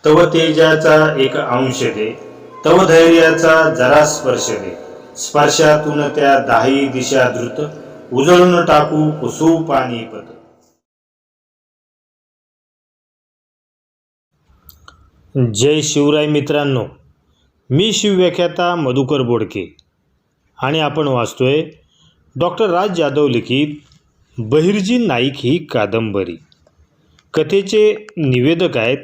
तव तेजाचा एक अंश दे, तव धैर्याचा जरा स्पर्श दे, स्पर्शातून त्या दाही दिशा द्रुत, उजळून टाकू कुसू पाणीपत. जय शिवराय मित्रांनो, मी शिवव्याख्याता मधुकर बोडके आणि आपण वाचतोय डॉक्टर राज जाधव लिखित बहिर्जी नाईक ही कादंबरी. कथेचे निवेदक आहेत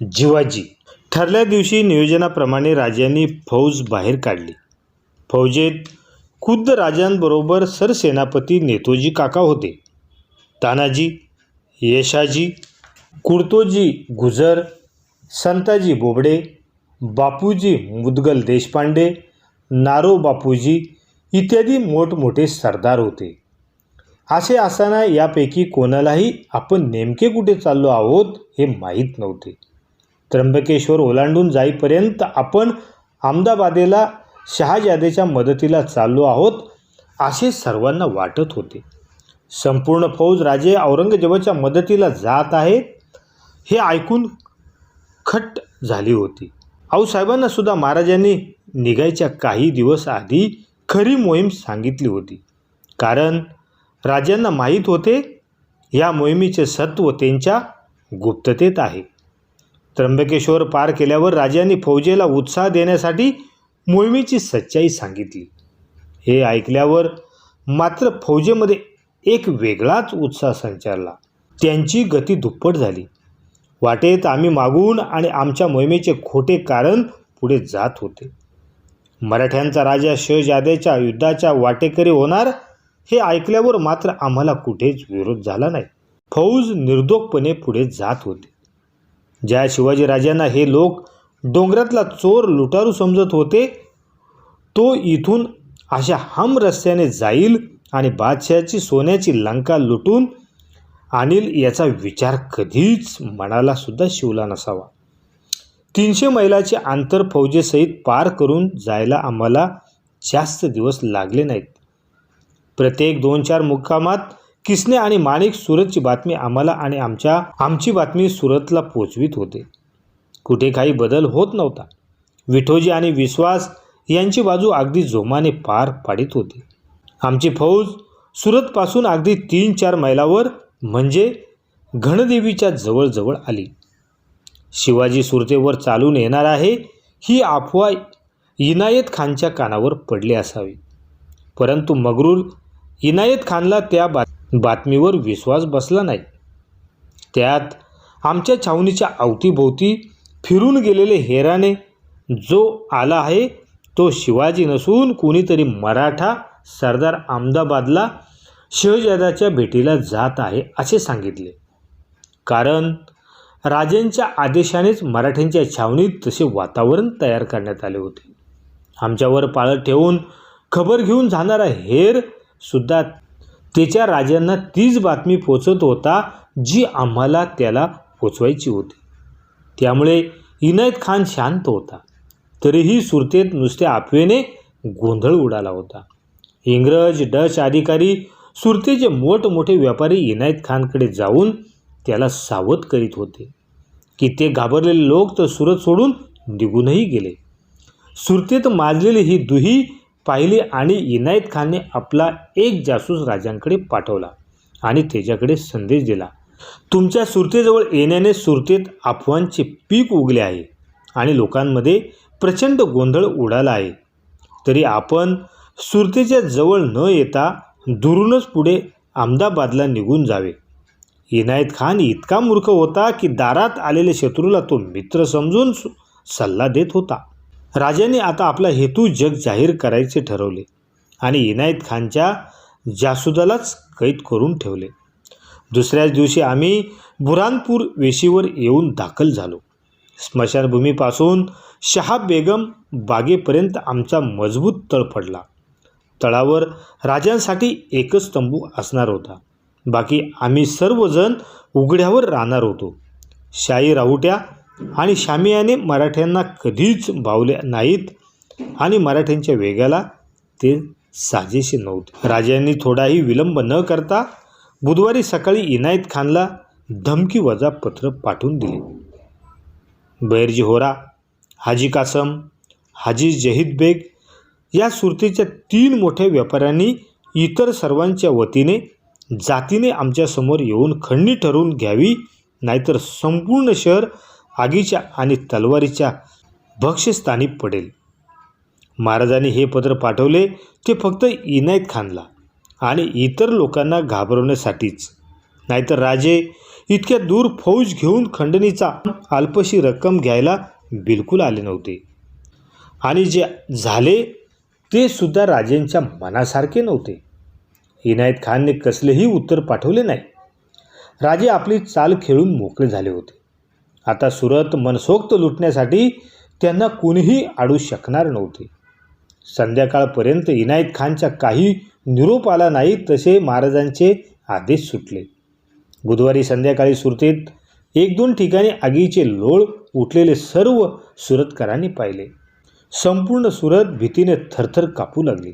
जिवाजी. ठरल्या दिवशी नियोजनाप्रमाणे राजांनी फौज बाहेर काढली. फौजेत खुद्द राजांबरोबर सरसेनापती नेतोजी काका होते. तानाजी, यशाजी, कुर्तोजी गुजर, संताजी बोबडे, बापूजी मुदगल देशपांडे, नारो बापूजी इत्यादी मोठमोठे सरदार होते. असे असताना यापैकी कोणालाही आपण नेमके कुठे चाललो आहोत हे माहीत नव्हते. त्र्यंबकेश्वर ओलांडून जाईपर्यंत आपण अहमदाबादेला शहाजादेच्या मदतीला चाललो आहोत असे सर्वांना वाटत होते. संपूर्ण फौज राजे औरंगजेबाच्या मदतीला जात आहेत हे ऐकून खट्ट झाली होती. आऊसाहेबांना सुद्धा महाराजांनी निघायच्या काही दिवस आधी खरी मोहीम सांगितली होती. कारण राजांना माहीत होते या मोहिमेचे सत्व त्यांच्या गुप्ततेत आहे. त्र्यंबकेश्वर पार केल्यावर राजांनी फौजेला उत्साह देण्यासाठी मोहिमेची सच्चाई सांगितली. हे ऐकल्यावर मात्र फौजेमध्ये एक वेगळाच उत्साह संचारला. त्यांची गती दुप्पट झाली. वाटेत आम्ही मागून आणि आमच्या मोहिमेचे खोटे कारण पुढे जात होते. मराठ्यांचा राजा शहजाद्याच्या युद्धाच्या वाटेकरी होणार हे ऐकल्यावर मात्र आम्हाला कुठेच विरोध झाला नाही. फौज निर्दोषपणे पुढे जात होते. ज्या शिवाजीराजांना हे लोक डोंगरातला चोर लुटारू समजत होते तो इथून अशा हम रस्त्याने जाईल आणि बादशहाची सोन्याची लंका लुटून आणील याचा विचार कधीच मनाला सुद्धा शिवला नसावा. 300 मैलाचे अंतर फौजेसहित पार करून जायला आम्हाला जास्त दिवस लागले नाहीत. प्रत्येक 2-4 मुक्कामात किसने आणि माणिक सुरतची बातमी आम्हाला आणि आमची बातमी सुरतला पोचवित होते. कुठे काही बदल होत नव्हता. विठोजी आणि विश्वास यांची बाजू अगदी जोमाने पार पाडित होती. आमची फौज सुरतपासून अगदी 3-4 मैलावर म्हणजे घनदेवीच्या जवळजवळ आली. शिवाजी सुरतेवर चालून येणार आहे ही अफवा इनायत खानच्या कानावर पडली असावी. परंतु मगरूर इनायत खानला त्या बातमीवर विश्वास बसला नाही. त्यात आमच्या छावणीच्या अवतीभोवती फिरून गेलेले हेराने जो आला आहे तो शिवाजी नसून कोणीतरी मराठा सरदार अहमदाबादला शहजाद्याच्या भेटीला जात आहे असे सांगितले. कारण राजांच्या आदेशानेच मराठ्यांच्या छावणीत तसे वातावरण तयार करण्यात आले होते. आमच्यावर पाळत ठेवून खबर घेऊन जाणारा हेर सुद्धा त्याच्या राजांना तीच बातमी पोचत होता जी आम्हाला त्याला पोचवायची होती. त्यामुळे इनायत खान शांत होता. तरीही सुरतेत नुसत्या अफवेने गोंधळ उडाला होता. इंग्रज डच अधिकारी सुरतेचे मोठमोठे व्यापारी इनायत खानकडे जाऊन त्याला सावध करीत होते. कित्येक घाबरलेले लोक तर सुरत सोडून निघूनही गेले. सुरतेत माजलेली ही दुही पाहिली आणि इनायत खानने आपला एक जासूस राजांकडे पाठवला आणि त्याच्याकडे संदेश दिला. तुमच्या सुरतेजवळ येण्याने सुरतेत अफवांचे पीक उगले आहे आणि लोकांमध्ये प्रचंड गोंधळ उडाला आहे. तरी आपण सुरतेच्या जवळ न येता दुरूनच पुढे अहमदाबादला निघून जावे. इनायत खान इतका मूर्ख होता की दारात आलेल्या शत्रूला तो मित्र समजून सल्ला देत होता. राजाने आता आपला हेतू जग जाहीर करायचे ठरवले आणि इनायत खानच्या जासुदालाच कैद करून ठेवले. दुसऱ्याच दिवशी आम्ही बुरानपूर वेशीवर येऊन दाखल झालो. स्मशानभूमीपासून शहा बेगम बागेपर्यंत आमचा मजबूत तळ पडला. तळावर राजांसाठी एकच तंबू असणार होता. बाकी आम्ही सर्वजण उघड्यावर राहणार होतो. शाही राहुट्या आणि शामियाने मराठ्यांना कधीच भावले नाहीत आणि मराठ्यांच्या वेगाला ते साजेसे नव्हते. राजांनी थोडाही विलंब न करता बुधवारी सकाळी इनायत खानला धमकी वजा पत्र पाठवून दिले. बहिर्जी होरा, हाजी कासम, हाजी जहीद बेग या सुरतेच्या 3 मोठ्या व्यापाऱ्यांनी इतर सर्वांच्या वतीने जातीने आमच्यासमोर येऊन खंडणी ठरवून घ्यावी, नाहीतर संपूर्ण शहर आगीच्या आणि तलवारीच्या भक्ष्यस्थानी पडेल. महाराजांनी हे पत्र पाठवले ते फक्त इनायत खानला आणि इतर लोकांना घाबरवण्यासाठीच, नाहीतर राजे इतक्या दूर फौज घेऊन खंडणीचा अल्पशी रक्कम घ्यायला बिलकुल आले नव्हते. आणि जे झाले ते सुद्धा राजेंच्या मनासारखे नव्हते. इनायत खानने कसलेही उत्तर पाठवले नाही. राजे आपली चाल खेळून मोकळे झाले होते. आता सुरत मनसोक्त लुटण्यासाठी त्यांना कोणीही अडू शकणार नव्हते. संध्याकाळपर्यंत इनायत खानच्या काही निरोप आला नाही तसे महाराजांचे आदेश सुटले. बुधवारी संध्याकाळी सुरतेत 1-2 ठिकाणी आगीचे लोळ उठलेले सर्व सुरतकरांनी पाहिले. संपूर्ण सुरत भीतीने थरथर कापू लागली.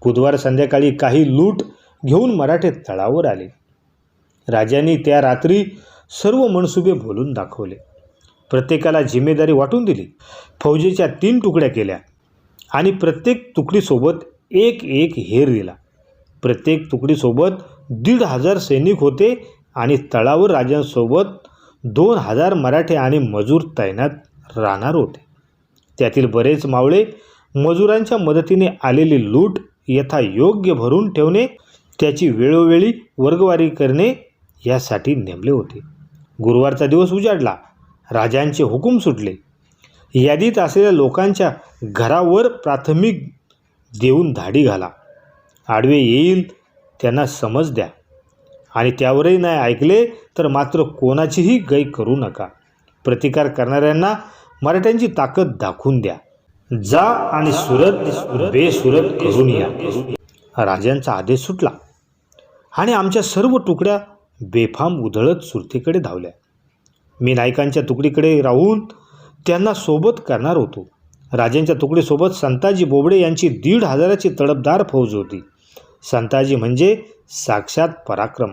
बुधवार संध्याकाळी काही लूट घेऊन मराठे तळावर आले. राजांनी त्या रात्री सर्व मनसुबे बोलून दाखवले. प्रत्येकाला जिम्मेदारी वाटून दिली. फौजेच्या 3 तुकड्या केल्या आणि प्रत्येक तुकडीसोबत एक हेर दिला. प्रत्येक तुकडीसोबत 1,500 सैनिक होते आणि तळावर राजांसोबत 2,000 मराठे आणि मजूर तैनात राहणार होते. त्यातील बरेच मावळे मजुरांच्या मदतीने आलेली लूट यथायोग्य भरून ठेवणे, त्याची वेळोवेळी वर्गवारी करणे यासाठी नेमले होते. गुरुवारचा दिवस उजाडला. राजांचे हुकूम सुटले. यादीत असलेल्या लोकांच्या घरावर प्राथमिक देऊन धाडी घाला. आडवे येईल त्यांना समज द्या आणि त्यावरही नाही ऐकले तर मात्र कोणाचीही गय करू नका. प्रतिकार करणाऱ्यांना मराठ्यांची ताकद दाखवून द्या. जा आणि सुरत बेसुरत करून या. राजांचा आदेश सुटला आणि आमच्या सर्व तुकड्या बेफाम उधळत सुरतेकडे धावल्या. मी नायकांच्या तुकडीकडे राहून त्यांना सोबत करणार होतो. राजांच्या तुकडीसोबत संताजी बोबडे यांची 1,500ची तडफदार फौज होती. संताजी म्हणजे साक्षात पराक्रम,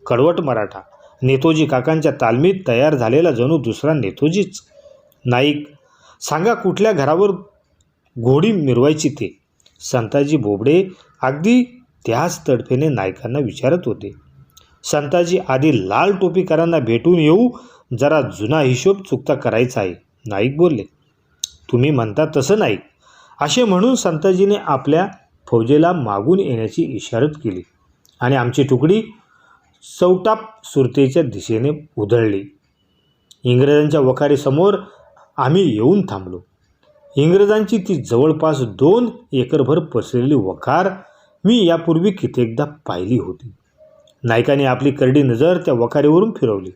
कडवट मराठा, नेतोजी काकांच्या तालमीत तयार झालेला जणू दुसरा नेतोजीच. नाईक सांगा कुठल्या घरावर घोडी मिरवायची ते. संताजी बोबडे अगदी त्याच तडफेने नायकांना विचारत होते. संताजी आधी लाल टोपीकरांना भेटून येऊ, जरा जुना हिशोब चुकता करायचा आहे. नाईक बोलले. तुम्ही म्हणता तसं नाईक, असे म्हणून संताजीने आपल्या फौजेला मागून येण्याची इशारत केली आणि आमची तुकडी चौटाप सुरतेच्या दिशेने उधळली. इंग्रजांच्या वखारीसमोर आम्ही येऊन थांबलो. इंग्रजांची ती जवळपास 2 एकरभर पसरलेली वखार मी यापूर्वी कित्येकदा पाहिली होती. नायकाने आपली करडी नजर त्या वखारीवरून फिरवली.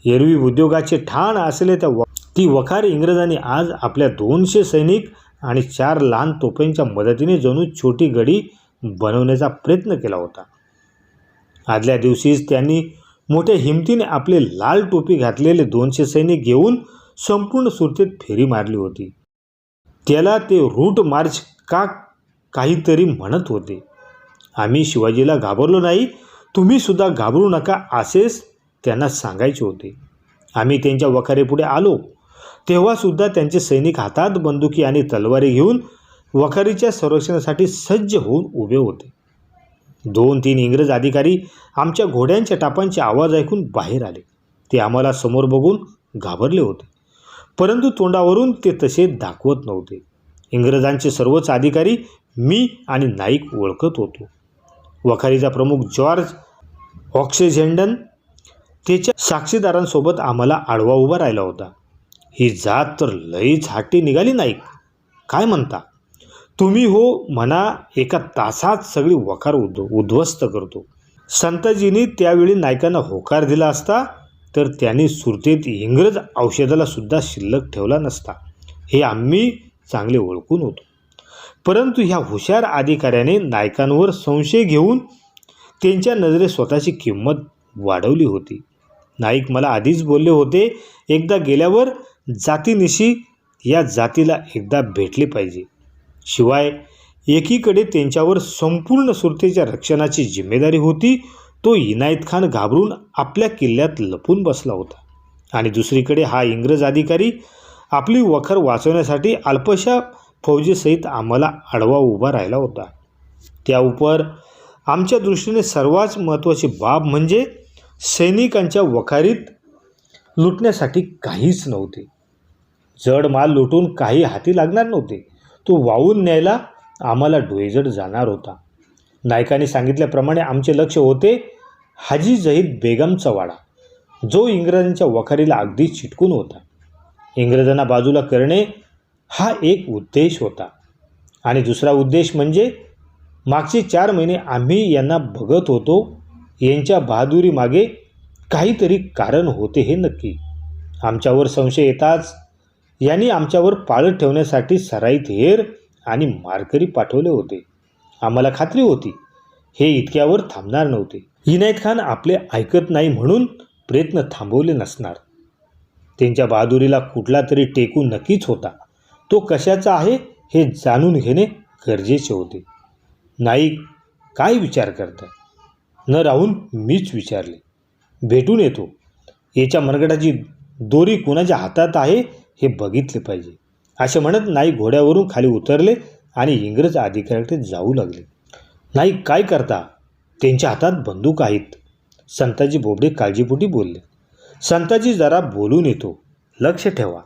एरवी उद्योगाचे ठाण असलेल्या ती वखार इंग्रजांनी आज आपल्या 200 सैनिक आणि 4 लहान तोफांच्या मदतीने जणू छोटी गडी बनवण्याचा प्रयत्न केला होता. आदल्या दिवशीच त्यांनी मोठ्या हिमतीने आपले लाल टोपी घातलेले 200 सैनिक घेऊन संपूर्ण सुरतेत फेरी मारली होती. त्याला ते रूट मार्च का काहीतरी म्हणत होते. आम्ही शिवाजीला घाबरलो नाही, तुम्ही सुद्धा घाबरू नका असेच त्यांना सांगायचे होते. आम्ही त्यांच्या वखारीपुढे आलो तेव्हासुद्धा त्यांचे सैनिक हातात बंदुकी आणि तलवारी घेऊन वखारीच्या संरक्षणासाठी सज्ज होऊन उभे होते. 2-3 इंग्रज अधिकारी आमच्या घोड्यांच्या टापांचे आवाज ऐकून बाहेर आले. ते आम्हाला समोर बघून घाबरले होते, परंतु तोंडावरून ते तसे दाखवत नव्हते. इंग्रजांचे सर्वच अधिकारी मी आणि नाईक ओळखत होतो. वखारीचा प्रमुख जॉर्ज ऑक्सेझेंडन त्याच्या साक्षीदारांसोबत आम्हाला आडवा उभा राहिला होता. ही जात तर लईच हट्टी निघाली नाईक, काय म्हणता? तुम्ही हो म्हणा, एका तासात सगळी वखार उद्ध्वस्त करतो. संताजींनी त्यावेळी नायकांना होकार दिला असता तर त्यांनी सुरतेत इंग्रज औषधाला सुद्धा शिल्लक ठेवला नसता, हे आम्ही चांगले ओळखून होतो. परंतु ह्या हुशार अधिकाऱ्याने नायकांवर संशय घेऊन त्यांच्या नजरेत स्वतःची किंमत वाढवली होती. नाईक मला आधीच बोलले होते, एकदा गेल्यावर जातीनिशी या जातीला एकदा भेटले पाहिजे. शिवाय एकीकडे त्यांच्यावर संपूर्ण सुरतेच्या रक्षणाची जिम्मेदारी होती. तो इनायत खान घाबरून आपल्या किल्ल्यात लपून बसला होता आणि दुसरीकडे हा इंग्रज अधिकारी आपली वखर वाचवण्यासाठी अल्पशा फौजेसहित आम्हाला आडवा उभा राहिला होता. त्याउपर आमच्या दृष्टीने सर्वात महत्त्वाची बाब म्हणजे सैनिकांच्या वखारीत लुटण्यासाठी काहीच नव्हते. जड माल लुटून काही हाती लागणार नव्हते. तो वाहून न्यायला आम्हाला डोईजड जाणार होता. नायकांनी सांगितल्याप्रमाणे आमचे लक्ष होते हाजी जहीद बेगमचा वाडा, जो इंग्रजांच्या वखारीला अगदी चिटकून होता. इंग्रजांना बाजूला करणे हा एक उद्देश होता आणि दुसरा उद्देश म्हणजे मागचे 4 महिने आम्ही यांना बघत होतो. यांच्या बहादुरीमागे काहीतरी कारण होते हे नक्की. आमच्यावर संशय येताच यांनी आमच्यावर पाळत ठेवण्यासाठी सराईत हेर आणि मारकरी पाठवले होते. आम्हाला खात्री होती हे इतक्यावर थांबणार नव्हते. इनायत खान आपले ऐकत नाही म्हणून प्रयत्न थांबवले नसणार. त्यांच्या बहादुरीला कुठला तरी टेकू नक्कीच होता. तो कशाचा आहे हे जाणून घेणे गरजेचे होते. नाईक, काय विचार करताय? न राहून मीच विचारले. भेटून येतो. याच्या मनगटाची दोरी कुणाच्या हातात आहे हे बघितले पाहिजे, असे म्हणत नाईक घोड्यावरून खाली उतरले आणि इंग्रज अधिकाऱ्याकडे जाऊ लागले. नाईक, काय करता? त्यांच्या हातात बंदूक आहेत. संताजी बोबडे काळजीपोटी बोलले. संताजी, जरा बोलून येतो. लक्ष ठेवा.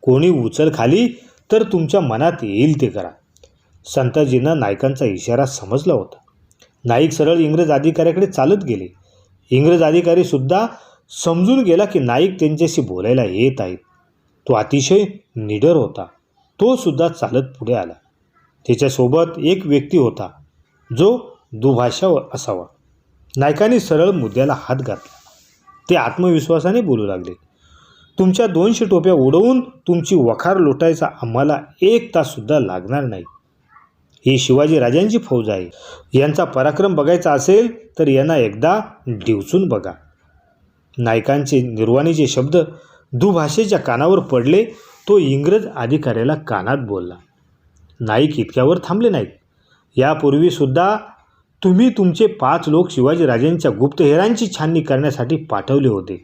कोणी उचल खाली तर तुमच्या मनात येईल ते करा. संताजींना नायकांचा इशारा समजला होता. नाईक सरळ इंग्रज अधिकाऱ्याकडे चालत गेले. इंग्रज अधिकारीसुद्धा समजून गेला की नाईक त्यांच्याशी बोलायला येत आहेत. तो अतिशय निडर होता. तो सुद्धा चालत पुढे आला. त्याच्यासोबत एक व्यक्ती होता जो दुभाषा असावा. नायकांनी सरळ मुद्द्याला हात घातला. ते आत्मविश्वासाने बोलू लागले. तुमच्या 200 टोप्या उडवून तुमची वखार लुटायचा आम्हाला 1 ताससुद्धा लागणार नाही. ही शिवाजी राजांची फौज आहे. यांचा पराक्रम बघायचा असेल तर यांना एकदा डिवचून बघा. नायकांचे निर्वाणीचे शब्द दुभाषेच्या कानावर पडले. तो इंग्रज अधिकाऱ्याला कानात बोलला. नाईक इतक्यावर थांबले नाहीत. यापूर्वीसुद्धा तुम्ही तुमचे 5 लोक शिवाजीराजांच्या गुप्तहेरांची छाननी करण्यासाठी पाठवले होते.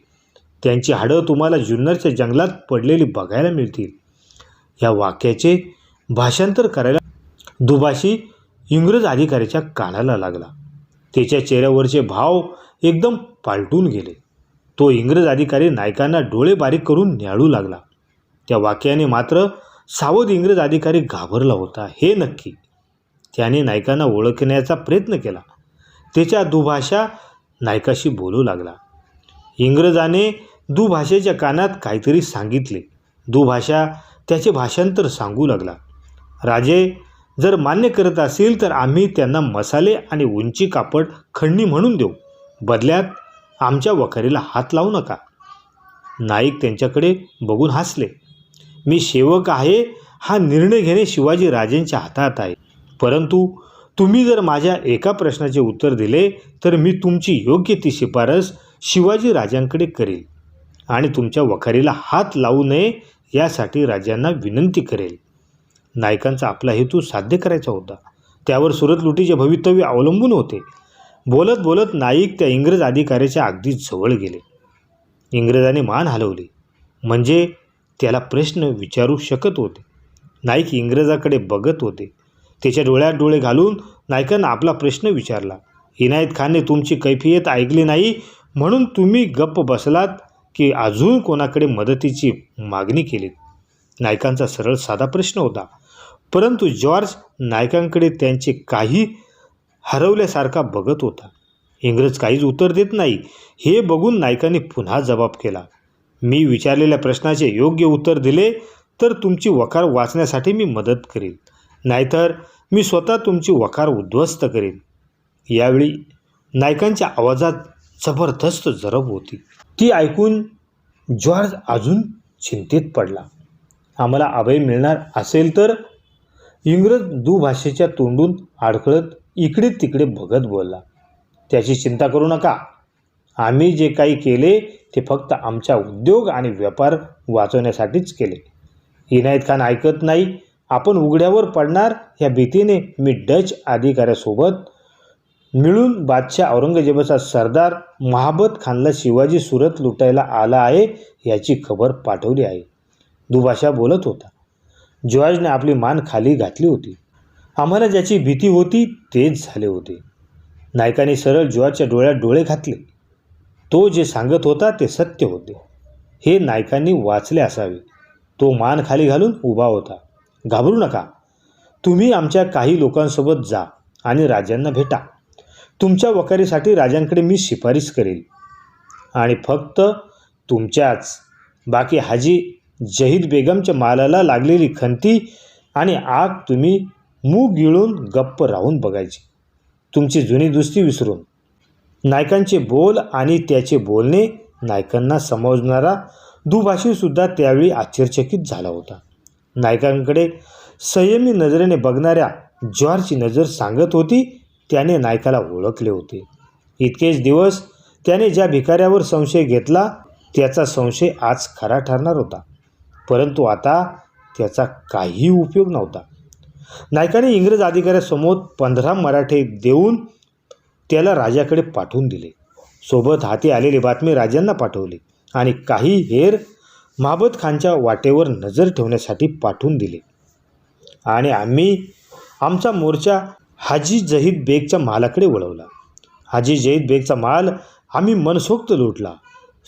त्यांची हाडं तुम्हाला जुन्नरच्या जंगलात पडलेली बघायला मिळतील. या वाक्याचे भाषांतर करायला दुभाषी इंग्रज अधिकाऱ्याच्या कानाला लागला. त्याच्या चेहऱ्यावरचे भाव एकदम पालटून गेले. तो इंग्रज अधिकारी नायकांना डोळे बारीक करून न्याळू लागला. त्या वाक्याने मात्र सावध इंग्रज अधिकारी घाबरला होता हे नक्की. त्याने नायकांना ओळखण्याचा प्रयत्न केला. त्याच्या दुभाषा नायकाशी बोलू लागला. इंग्रजाने दुभाषेच्या कानात काहीतरी सांगितले. दुभाषा त्याचे भाषांतर सांगू लागला. राजे, जर मान्य करत असेल तर आम्ही त्यांना मसाले आणि उंची कापड खंडणी म्हणून देऊ. बदल्यात आमच्या वखारीला हात लावू नका. नाईक त्यांच्याकडे बघून हसले. मी सेवक आहे. हा निर्णय घेणे शिवाजी राजांच्या हातात आहे. परंतु तुम्ही जर माझ्या एका प्रश्नाचे उत्तर दिले तर मी तुमची योग्य ती शिफारस शिवाजी राजांकडे करेल आणि तुमच्या वखारीला हात लावू नये यासाठी राजांना विनंती करेल. नायकांचा आपला हेतू साध्य करायचा होता. त्यावर सुरत लुटीचे भवितव्य अवलंबून होते. बोलत बोलत नाईक त्या इंग्रज अधिकाऱ्याच्या अगदी जवळ गेले. इंग्रजाने मान हलवली म्हणजे त्याला प्रश्न विचारू शकत होते. नाईक इंग्रजाकडे बघत होते. त्याच्या डोळ्यात डोळे घालून नायकांना आपला प्रश्न विचारला. इनायत खानने तुमची कैफियत ऐकली नाही म्हणून तुम्ही गप्प बसलात की अजून कोणाकडे मदतीची मागणी केली? नायकांचा सरळ साधा प्रश्न होता. परंतु जॉर्ज नायकांकडे त्यांचे काही हरवल्यासारखा बघत होता. इंग्रज काहीच उत्तर देत नाही हे बघून नायकांनी पुन्हा जबाब केला. मी विचारलेल्या प्रश्नाचे योग्य उत्तर दिले तर तुमची वखार वाचण्यासाठी मी मदत करेन, नाहीतर मी स्वतः तुमची वखार उद्ध्वस्त करेन. यावेळी नायकांच्या आवाजात जबरदस्त जरब होती. ती ऐकून जॉर्ज अजून चिंतेत पडला. आम्हाला अभय मिळणार असेल तर? इंग्रज दुभाषेच्या तोंडून अडखळत इकडे तिकडे बघत बोलला. त्याची चिंता करू नका. आम्ही जे काही केले ते फक्त आमचा उद्योग आणि व्यापार वाचवण्यासाठीच केले. इनायत खान ऐकत नाही. आपण उघड्यावर पडणार या भीतीने मी डच अधिकाऱ्यासोबत मिळून बादशाह औरंगजेबाचा सरदार महाबत खानला शिवाजी सुरत लुटायला आला आहे याची खबर पाठवली आहे. दुभाषा बोलत होता. जॉर्जने आपली मान खाली घातली होती. आम्हाला ज्याची भीती होती तेच झाले होते. नायकाने सरळ जॉर्जच्या डोळ्यात डोळे घातले. तो जे सांगत होता ते सत्य होते. हे नायकांनी वाचले असावे. तो मान खाली घालून उभा होता. घाबरू नका. तुम्ही आमच्या काही लोकांसोबत जा आणि राजांना भेटा. तुमच्या वकारीसाठी राजांकडे मी शिफारस करेल आणि फक्त तुमच्याच, बाकी हाजी जहीद बेगमच्या मालाला लागलेली खंती आणि आग तुम्ही मूग गिळून गप्प राहून बघायची. तुमची जुनी दुस्ती विसरून. नायकांचे बोल आणि त्याचे बोलणे नायकांना समजणारा दुभाषीसुद्धा त्यावेळी आश्चर्यचकित झाला होता. नायकांकडे संयमी नजरेने बघणाऱ्या जॉर्जची नजर सांगत होती त्याने नायकाला ओळखले होते. इतकेच दिवस त्याने ज्या भिकाऱ्यावर संशय घेतला त्याचा संशय आज खरा ठरणार होता. परंतु आता त्याचा काही उपयोग नव्हता. नायकाने इंग्रज अधिकाऱ्यासमोर 15 मराठे देऊन त्याला राजाकडे पाठवून दिले. सोबत हाती आलेली बातमी राजांना पाठवली आणि काही हेर महाबत खानच्या वाटेवर नजर ठेवण्यासाठी पाठवून दिले. आणि आम्ही आमचा मोर्चा हाजी जहीद बेगच्या मालाकडे वळवला. हाजी जहीद बेगचा माल आम्ही मनसोक्त लुटला.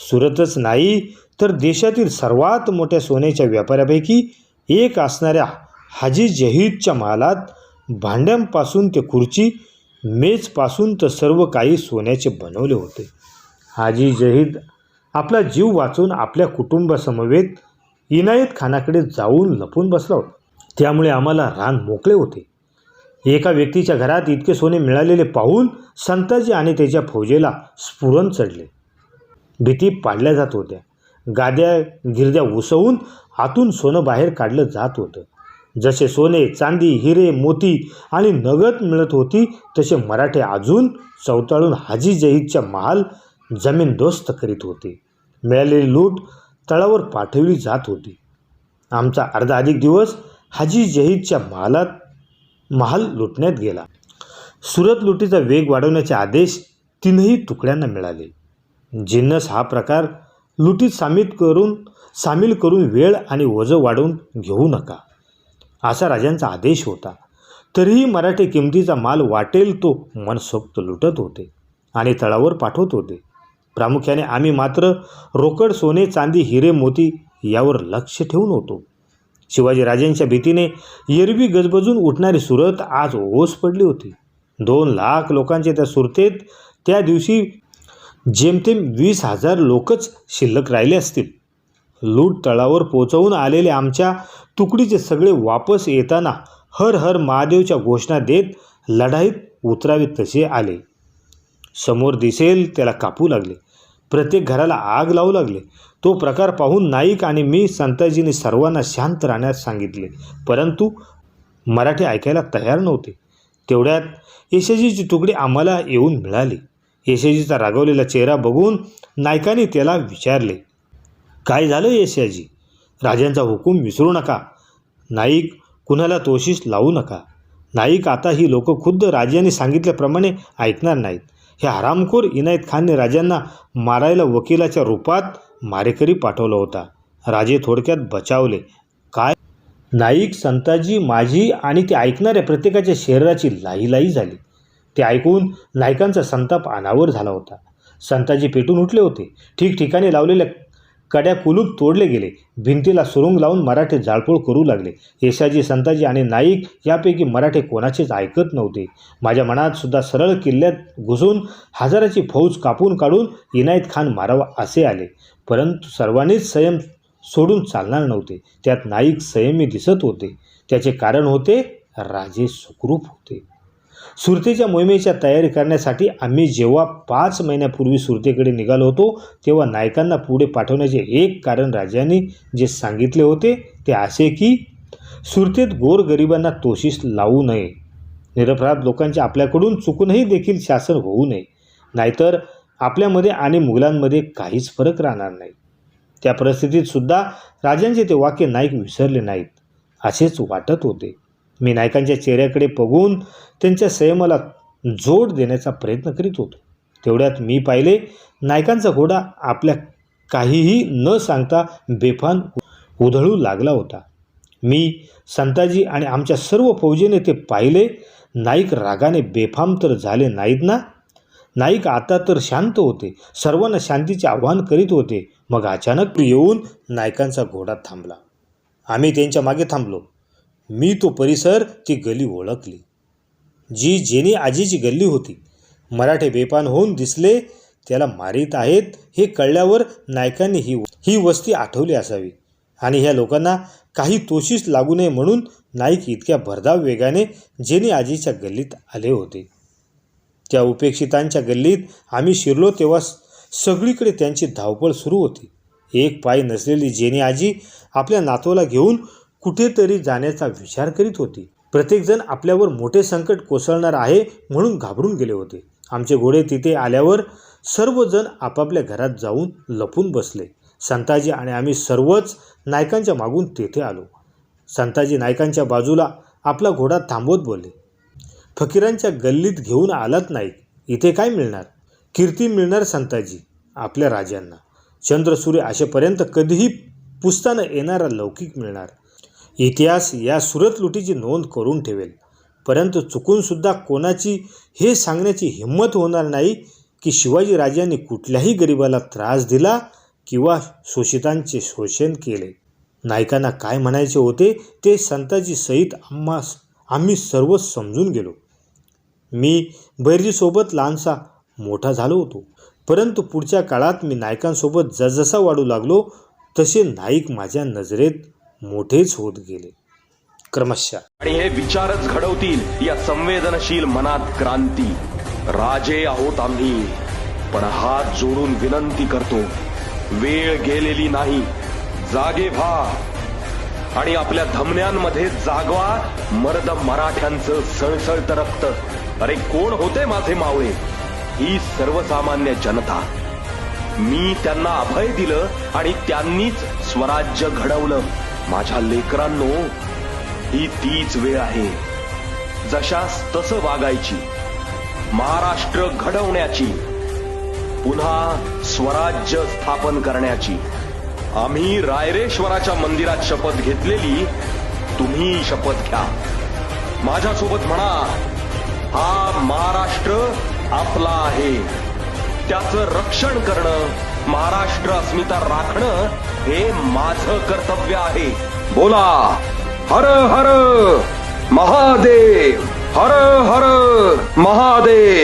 सुरतच नाही तर देशातील सर्वात मोठ्या सोन्याच्या व्यापाऱ्यापैकी एक असणाऱ्या हाजी जहीदच्या मालात भांड्यांपासून ते खुर्ची मेजपासून तर सर्व काही सोन्याचे बनवले होते. हाजी जहीद आपला जीव वाचून आपल्या कुटुंबासमवेत इनायत खानाकडे जाऊन लपून बसला होता. त्यामुळे आम्हाला रान मोकळे होते. एका व्यक्तीच्या घरात इतके सोने मिळालेले पाहून संताजी आणि त्याच्या फौजेला स्फुरण चढले. भीती पाडल्या जात होत्या. गाद्या गिरद्या उसवून आतून सोनं बाहेर काढलं जात होतं. जसे सोने, चांदी, हिरे, मोती आणि नगद मिळत होती तसे मराठे अजून चवताळून हाजी जहीदच्या महाल जमीनदोस्त करीत होते. मिळालेली लूट तळावर पाठवली जात होती. आमचा अर्धा अधिक दिवस हाजी जहीदच्या महाल लुटण्यात गेला. सुरत लुटीचा वेग वाढवण्याचे आदेश 3ही तुकड्यांना मिळाले. जिन्नस हा प्रकार लुटीत सामील करून वेळ आणि वजन वाढवून घेऊ नका असा राजांचा आदेश होता. तरीही मराठे किमतीचा माल वाटेल तो मनसोक्त लुटत होते आणि तळावर पाठवत होते. प्रामुख्याने आम्ही मात्र रोकड सोने, चांदी, हिरे, मोती यावर लक्ष ठेवून होतो. शिवाजी राजांच्या भीतीने एरवी गजबजून उठणारी सुरत आज ओस पडली होती. 2 लाख लोकांचे त्या सुरतेत त्या दिवशी जेमतेम 20,000 लोकच शिल्लक राहिले असतील. लूट तळावर पोचवून आलेले आमच्या तुकडीचे सगळे वापस येताना हर हर महादेवच्या घोषणा देत लढाईत उतरावे तसे आले. समोर दिसेल त्याला कापू लागले. प्रत्येक घराला आग लावू लागले. तो प्रकार पाहून नाईक आणि मी संताजीने सर्वांना शांत राहण्यास सांगितले. परंतु मराठी ऐकायला तयार नव्हते. तेवढ्यात येसाजीची तुकडी आम्हाला येऊन मिळाली. येसाजीचा रागावलेला चेहरा बघून नायकाने त्याला विचारले, काय झालं येसाजी? राजांचा हुकूम विसरू नका. नाईक कुणाला तोशिष लावू नका. नाईक आता ही लोक खुद्द राजांनी सांगितल्याप्रमाणे ऐकणार नाहीत. हे हरामखोर इनायत खानने राजांना मारायला वकिलाच्या रूपात मारेकरी पाठवला होता. राजे थोडक्यात बचावले. काय? नाईक संताजी, माझी आणि ते ऐकणाऱ्या प्रत्येकाच्या शरीराची लाहीलाही झाली. ते ऐकून नायकांचा संताप अनावर झाला होता. संताजी पेटून उठले होते. ठिकठिकाणी लावलेल्या कड्या कुलूप तोडले गेले. भिंतीला सुरुंग लावून मराठे जाळपोळ करू लागले. येसाजी, संताजी आणि नाईक यापैकी मराठे कोणाचेच ऐकत नव्हते. माझ्या मनात सुद्धा सरळ किल्ल्यात घुसून हजाराची फौज कापून काढून इनायत खान मारावा असे आले. परंतु सर्वांनीच संयम सोडून चालणार नव्हते. त्यात नाईक संयमी दिसत होते. त्याचे कारण होते राजे सुखरूप होते. सुरतेच्या मोहिमेच्या तयारी करण्यासाठी आम्ही जेव्हा 5 महिन्यापूर्वी सुरतेकडे निघालो होतो तेव्हा नायकांना पुढे पाठवण्याचे एक कारण राजांनी जे सांगितले होते ते असे की सुरतेत गोरगरिबांना तोशिष लावू नये. निरपराध लोकांचे आपल्याकडून चुकूनही देखील शासन होऊ नये. नाहीतर आपल्यामध्ये आणि मुघलांमध्ये काहीच फरक राहणार नाही. त्या परिस्थितीत सुद्धा राजांचे ते वाक्य नाईक विसरले नाहीत असेच वाटत होते. मी नायकांच्या चेहऱ्याकडे बघून त्यांच्या संयमाला जोड देण्याचा प्रयत्न करीत होतो. तेवढ्यात मी पाहिले नायकांचा घोडा आपल्या काहीही न सांगता बेफान उधळू लागला होता. मी, संताजी आणि आमच्या सर्व फौजेने ते पाहिले. नाईक रागाने बेफाम तर झाले नाहीत ना. नाईक आता तर शांत होते, सर्वांना शांतीचे आवाहन करीत होते. मग अचानक येऊन नायकांचा घोडा थांबला. आम्ही त्यांच्या मागे थांबलो. मी तो परिसर, ती गली ओळखली, जी जेनी आजीची गल्ली होती. मराठे बेपान होऊन दिसले. त्याला मारीत आहेत हे कळल्यावर नायकांनी ही वस्ती आठवली असावी आणि ह्या लोकांना काही तोशीस लागू नये म्हणून नाईक इतक्या भरधाव वेगाने जेनी आजीच्या गल्लीत आले होते. त्या उपेक्षितांच्या गल्लीत आम्ही शिरलो तेव्हा सगळीकडे त्यांची धावपळ सुरू होती. एक पाय नसलेली जेनी आजी आपल्या नातवाला घेऊन कुठेतरी जाण्याचा विचार करीत होती. प्रत्येकजण आपल्यावर मोठे संकट कोसळणार आहे म्हणून घाबरून गेले होते. आमचे घोडे तिथे आल्यावर सर्वजण आपापल्या घरात जाऊन लपून बसले. संताजी आणि आम्ही सर्वच नायकांच्या मागून तेथे आलो. संताजी नायकांच्या बाजूला आपला घोडा थांबवत बोलले, फकीरांच्या गल्लीत घेऊन आलात नाईक, इथे काय मिळणार? कीर्ती मिळणार संताजी आपल्या राजांना. चंद्रसूर्य असेपर्यंत कधीही पुसताना येणारा लौकिक मिळणार. इतिहास या सुरत लुटीची नोंद करून ठेवेल. परंतु चुकूनसुद्धा कोणाची हे सांगण्याची हिंमत होणार नाही की शिवाजी राजांनी कुठल्याही गरिबाला त्रास दिला किंवा शोषितांचे शोषण केले. नायकांना काय म्हणायचे होते ते संताजी सहित आम्ही सर्व समजून गेलो. मी बैरजीसोबत लहानसा मोठा झालो होतो, परंतु पुढच्या काळात मी नायकांसोबत जसजसा वाढू लागलो तसे नाईक माझ्या नजरेत मोठेच होत गेले क्रमशः. आणि हे विचारच घडवतील या संवेदनशील मनात क्रांती. राजे आहोत आम्ही, पण हात जोडून विनंती करतो, वेळ गेलेली नाही, जागे व्हा आणि आपल्या धमन्यांमध्ये जागवा मर्द मराठ्यांचं सळसळतं रक्त. अरे कोण होते माझे मावळे? ही सर्वसामान्य जनता. मी त्यांना अभय दिलं आणि त्यांनीच स्वराज्य घडवलं. माझ्या लेकरांनो, ही तीच वेळ आहे जशास तसं वागायची, महाराष्ट्र घडवण्याची, पुन्हा स्वराज्य स्थापन करण्याची. आम्ही रायरेश्वराच्या मंदिरात शपथ घेतलेली, तुम्ही शपथ घ्या. माझ्यासोबत म्हणा, हा महाराष्ट्र आपला आहे, त्याचं रक्षण करणं, महाराष्ट्र अस्मिता राखणं हे माझं कर्तव्य आहे. बोला, हर हर महादेव, हर हर महादेव.